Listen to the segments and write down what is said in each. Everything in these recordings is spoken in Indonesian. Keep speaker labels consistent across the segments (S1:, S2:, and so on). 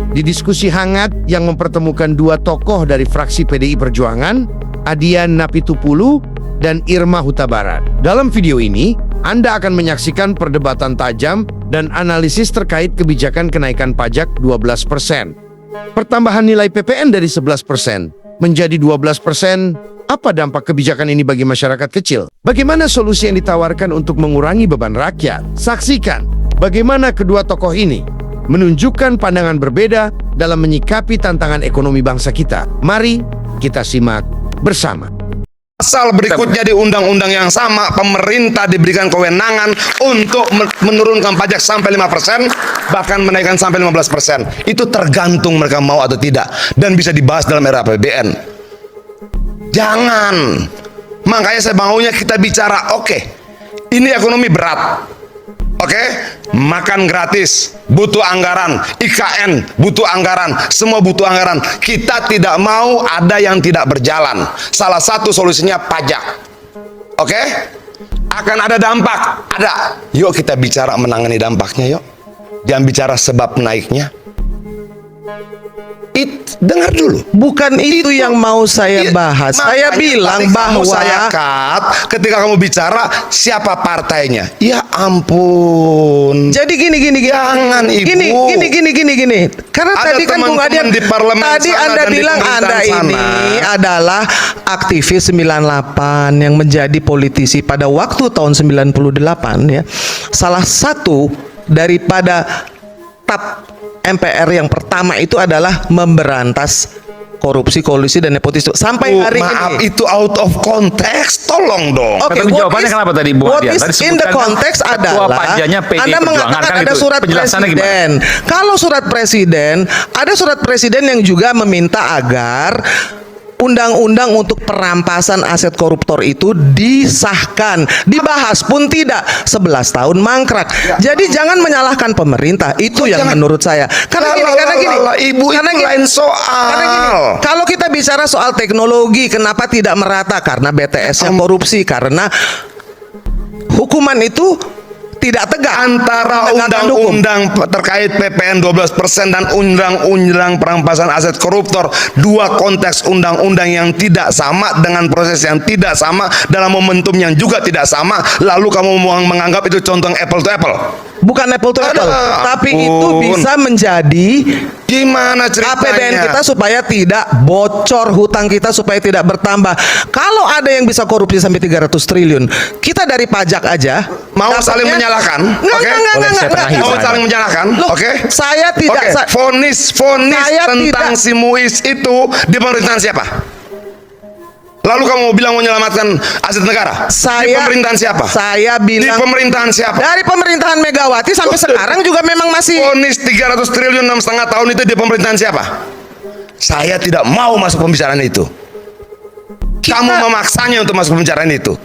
S1: Di diskusi hangat yang mempertemukan dua tokoh dari fraksi PDI Perjuangan, Adian Napitupulu dan Irma Huta Barat. Dalam video ini, Anda akan menyaksikan perdebatan tajam dan analisis terkait kebijakan kenaikan pajak 12%. Pertambahan nilai PPN dari 11% menjadi 12%. Apa dampak kebijakan ini bagi masyarakat kecil? Bagaimana solusi yang ditawarkan untuk mengurangi beban rakyat? Saksikan bagaimana kedua tokoh ini menunjukkan pandangan berbeda dalam menyikapi tantangan ekonomi bangsa kita. Mari kita simak bersama.
S2: Pasal berikutnya di undang-undang yang sama, pemerintah diberikan kewenangan untuk menurunkan pajak sampai 5%, bahkan menaikkan sampai 15%. Itu tergantung mereka mau atau tidak, dan bisa dibahas dalam era APBN. Jangan. Makanya saya maunya kita bicara, oke, ini ekonomi berat. Oke, makan gratis, butuh anggaran, IKN butuh anggaran, semua butuh anggaran. Kita tidak mau ada yang tidak berjalan. Salah satu solusinya pajak. Oke, akan ada dampak, ada. Yuk kita bicara menangani dampaknya, yuk. Jangan bicara sebab naiknya. Dengar dulu.
S3: Bukan itu yang mau saya bahas. Saya bilang bahwa
S2: saya ketika kamu bicara siapa partainya. Ya ampun.
S3: Jadi gini.
S2: Jangan Ibu.
S3: Gini. Karena
S2: ada
S3: tadi kan Bung Adian
S2: di parlemen
S3: tadi Anda bilang Anda ini adalah aktivis 98 yang menjadi politisi pada waktu tahun 98 ya. Salah satu daripada tap MPR yang pertama itu adalah memberantas korupsi, kolusi, dan nepotisme. Sampai hari
S2: maaf,
S3: ini
S2: itu out of context. Tolong dong.
S3: Oke,
S4: jawabannya kenapa tadi Bu Adian?
S3: What is in the context adalah Anda mengatakan ada surat presiden. Kalau surat presiden, ada surat presiden yang juga meminta agar undang-undang untuk perampasan aset koruptor itu disahkan. Dibahas pun tidak, 11 tahun mangkrak. Jadi jangan menyalahkan pemerintah. Itu yang menurut saya. Karena gini,
S2: Ibu, itu lain soal.
S3: Karena gini, kalau kita bicara soal teknologi, kenapa tidak merata? Karena BTS-nya korupsi, karena hukuman itu tidak tegak.
S2: Antara undang-undang terkait PPN 12% dan undang-undang perampasan aset koruptor, dua konteks undang-undang yang tidak sama dengan proses yang tidak sama dalam momentum yang juga tidak sama, lalu kamu mau menganggap itu contoh apple to apple.
S3: Bukan apple to apple, tapi itu bisa menjadi
S2: gimana ceritanya
S3: APBN kita supaya tidak bocor, hutang kita supaya tidak bertambah. Kalau ada yang bisa korupsi sampai 300 triliun, kita dari pajak aja
S2: mau saling menyalahkan. Oke, mau saling menyalahkan. Oke,
S3: saya tidak.
S2: Vonis tentang si Muiz itu di pemerintahan siapa? Lalu kamu mau bilang menyelamatkan aset negara? Di pemerintahan siapa?
S3: Saya bilang
S2: di pemerintahan siapa?
S3: Dari pemerintahan Megawati sampai sekarang juga memang masih.
S2: Vonis 300 triliun 6,5 tahun itu di pemerintahan siapa? Saya tidak mau masuk pembicaraan itu. Kamu memaksanya untuk masuk pembicaraan itu.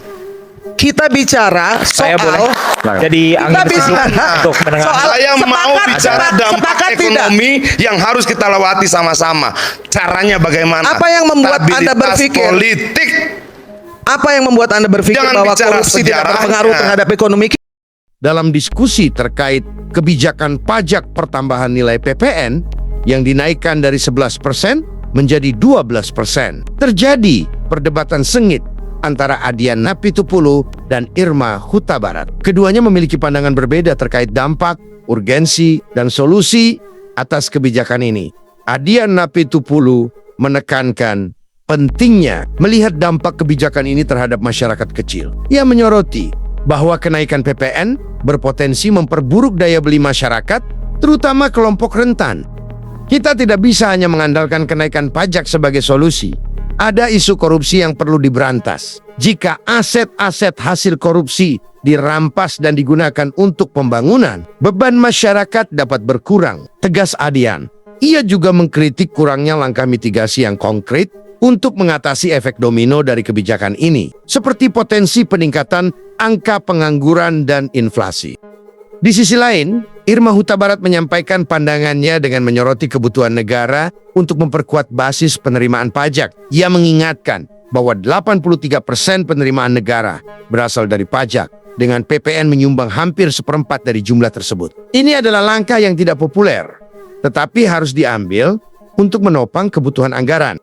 S3: Kita bicara soal
S4: jadi untuk
S2: saya mau bicara dampak ekonomi yang harus kita lewati sama-sama. Caranya bagaimana?
S3: Apa yang membuat Anda berpikir
S2: politik?
S3: Apa yang membuat Anda berpikir bahwa korupsi tidak berpengaruh terhadap ekonomi?
S1: Dalam diskusi terkait kebijakan pajak pertambahan nilai PPN yang dinaikkan dari 11% menjadi 12%, terjadi perdebatan sengit antara Adian Napitupulu dan Irma Huta Barat. Keduanya memiliki pandangan berbeda terkait dampak, urgensi, dan solusi atas kebijakan ini. Adian Napitupulu menekankan pentingnya melihat dampak kebijakan ini terhadap masyarakat kecil. Ia menyoroti bahwa kenaikan PPN berpotensi memperburuk daya beli masyarakat, terutama kelompok rentan. Kita tidak bisa hanya mengandalkan kenaikan pajak sebagai solusi. Ada isu korupsi yang perlu diberantas. Jika aset-aset hasil korupsi dirampas dan digunakan untuk pembangunan, beban masyarakat dapat berkurang, tegas Adian. Ia juga mengkritik kurangnya langkah mitigasi yang konkret untuk mengatasi efek domino dari kebijakan ini, seperti potensi peningkatan angka pengangguran dan inflasi. Di sisi lain, Irma Huta Barat menyampaikan pandangannya dengan menyoroti kebutuhan negara untuk memperkuat basis penerimaan pajak. Ia mengingatkan bahwa 83% penerimaan negara berasal dari pajak, dengan PPN menyumbang hampir 1/4 dari jumlah tersebut. Ini adalah langkah yang tidak populer, tetapi harus diambil untuk menopang kebutuhan anggaran.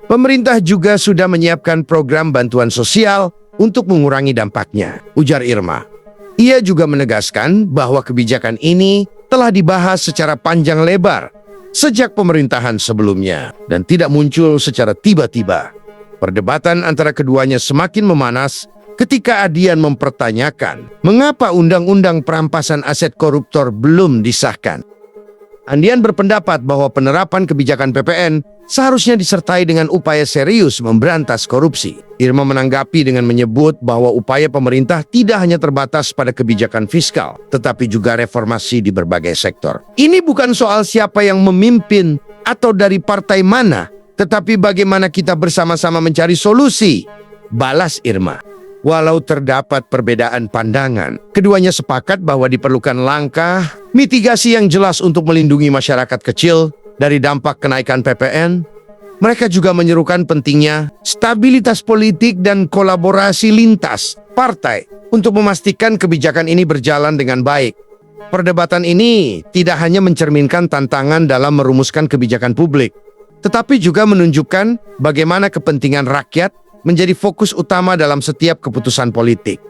S1: Pemerintah juga sudah menyiapkan program bantuan sosial untuk mengurangi dampaknya, ujar Irma. Ia juga menegaskan bahwa kebijakan ini telah dibahas secara panjang lebar sejak pemerintahan sebelumnya dan tidak muncul secara tiba-tiba. Perdebatan antara keduanya semakin memanas ketika Adian mempertanyakan mengapa undang-undang perampasan aset koruptor belum disahkan. Adian berpendapat bahwa penerapan kebijakan PPN seharusnya disertai dengan upaya serius memberantas korupsi. Irma menanggapi dengan menyebut bahwa upaya pemerintah tidak hanya terbatas pada kebijakan fiskal, tetapi juga reformasi di berbagai sektor. Ini bukan soal siapa yang memimpin atau dari partai mana, tetapi bagaimana kita bersama-sama mencari solusi, balas Irma. Walau terdapat perbedaan pandangan, keduanya sepakat bahwa diperlukan langkah mitigasi yang jelas untuk melindungi masyarakat kecil dari dampak kenaikan PPN. Mereka juga menyerukan pentingnya stabilitas politik dan kolaborasi lintas partai untuk memastikan kebijakan ini berjalan dengan baik. Perdebatan ini tidak hanya mencerminkan tantangan dalam merumuskan kebijakan publik, tetapi juga menunjukkan bagaimana kepentingan rakyat menjadi fokus utama dalam setiap keputusan politik.